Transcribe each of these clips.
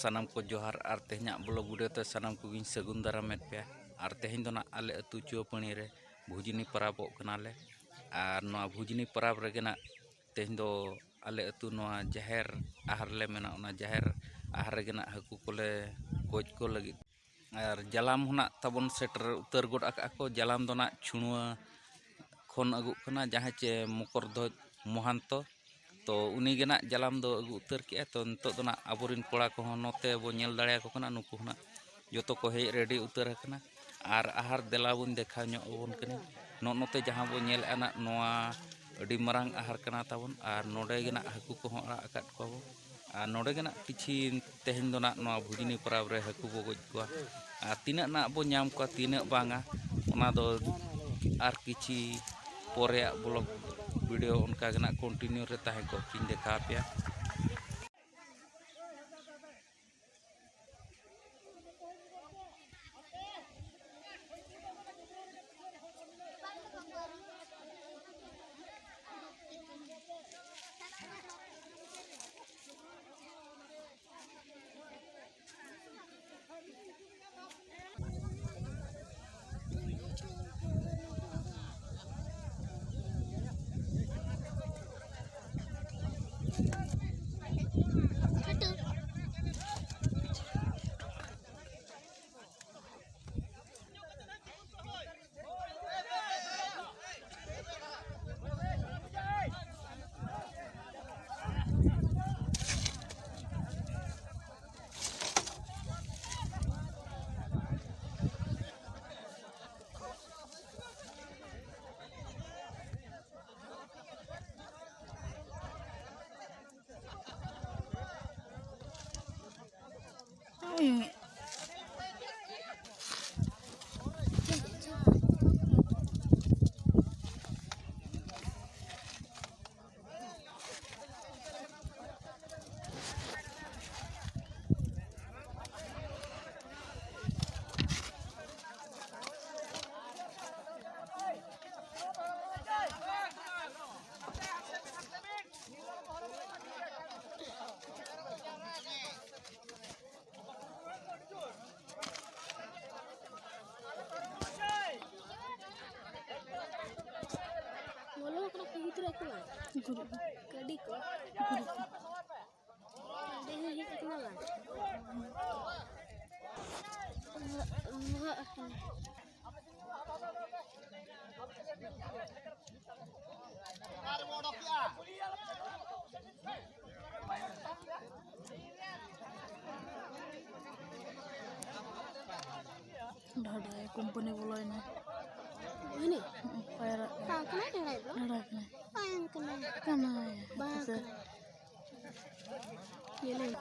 sanam ko johar ar tehnya blog video te sanam ko gin sagun daramet pe ar tehin do na ale atu Chuapani re bhujini parabok kanale ar noa bhujini parab rege na tehin do ale atu noa jaher ahar le mena ona jaher ahar rege na haku kole goj ko lagi ar jalam huna tabon setter utar god ako jalam do na chunua khon agu kana jaha che mukor do mohanto तो उनी गे ना जालाम दो अगु उतर के तो नितो दो ना आबोरिन कोड़ा को नोते बो नेल दाड़े को कना नुकु ना जोतो को हेज रेडी उतर कना आर आहार देला बुन देखा ᱧᱚᱜ ओबन कने नोते जहां बो नेल आना नोआ अडी मरांग आहार कना ताबन आर नोडे गे ना हाकु को अड़ा अकाट को आर नोडे गे ना किछि तेहेन दो ना नोआ भुजनी पराब रे हाकु बो गज को आर तिना ना बो ᱧᱟᱢ को तिना बांगा ओना दो आर किछि पोरे ब्लॉग वीडियो उनका गना कंटिन्यू रे ताहे को किन देखा पे ढाडा कंपनी बोला है ना ini फायर kena ढाडा bro ढाडा है yang kena कना है bang ini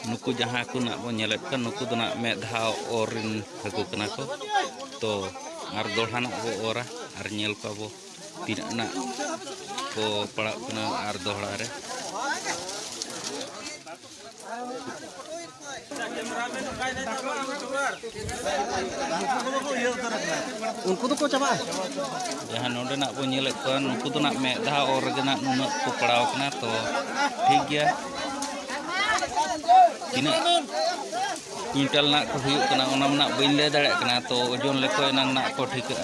नुकु जहाँ को ना बो नेलेत kan नुकु दो ना में धाव ओरिन हकु कना को तो आर दोढ़ा ना बो ओरा आर नेल को बो तीना ना को पड़ा कना आर दोढ़ा रे उनको तो को चाबा जहाँ नोडे ना बो नेलेत kan नुकु दो ना में धाव और गना नुना को पड़ा कना तो ठीक गया तीना क्विंटल ना को हुई कना ओना ना बइन ले दाड़े कना तो ओजन लेको एनांग ना को ठिका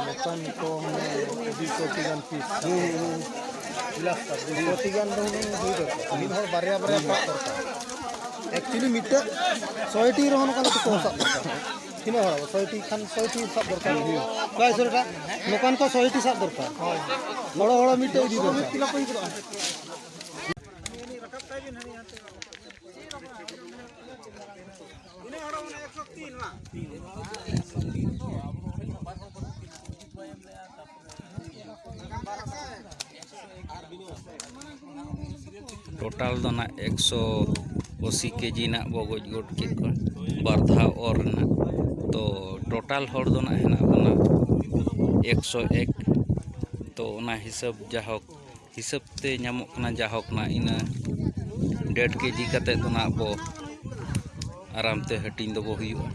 Makan ko dito tigan piece. Jelas tak. Dito tigan dong dito. Ini hor barya barya pak dorkar. Actually mita 100 ti rohon kan ko sab dorkar. Kino hor 100 ti kan 100 ti sab dorkar. Kai sorta nokan ko 100 ti sab dorkar. Horo horo mita di dorkar. Total दो ना 180 KG ना बो goes गोट के को बरधा और ना तो टोटल हर दो ना हेना बना 101 तो ना हिसाब जाहक हिसाब ते नामक ना जाहक ना इना 1.5 केजी कते तो ना बो आराम ते हटिंग दो बो हुआ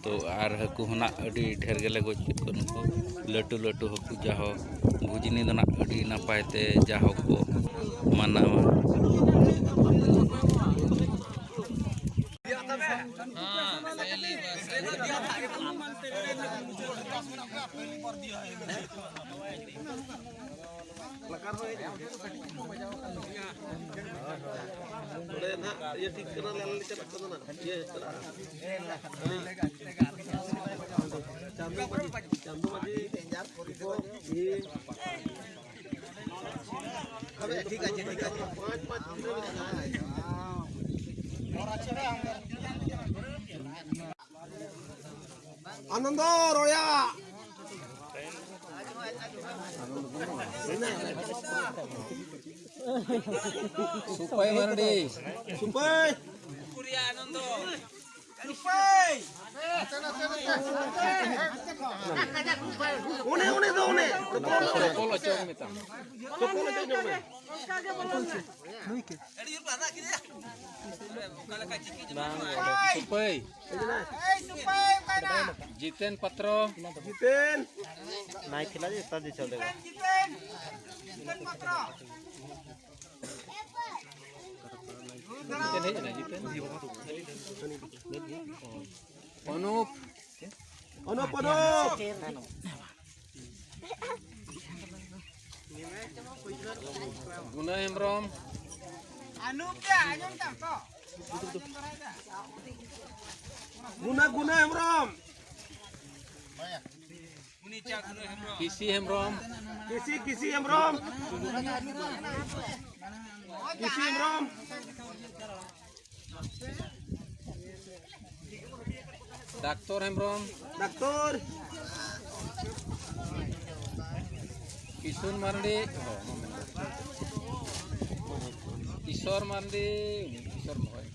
तो आर हकु होना अडी ढेर गेले गोज के को लटू लटू हकु जाहो भुजनी दो ना अडी नापाय ते जाहो को मानावा आनंद रोया सुपाई मरडी सुपाई कुरिया आनंद सुपाई उने उने दो उने पोलो चोक मिता पोलो चोक में सुपाई जितेन पत्रो जितेन नाइ खिला जे तद चलेगा जितेन पत्रो जितेन है ना जितेन अनुप अनुप अनुप गुना हेमब्रम अनुप क्या आजम तक तो गुना गुना हेमब्रम किसी हेमब्रम किसी हेमब्रम किसी हेमब्रम डाक्टर हेमब्रम डाक्टर किसी ᱵᱟᱥᱩᱱ ᱢᱟᱨᱰᱤ ईश्वर मार्डी ईश्वर भाई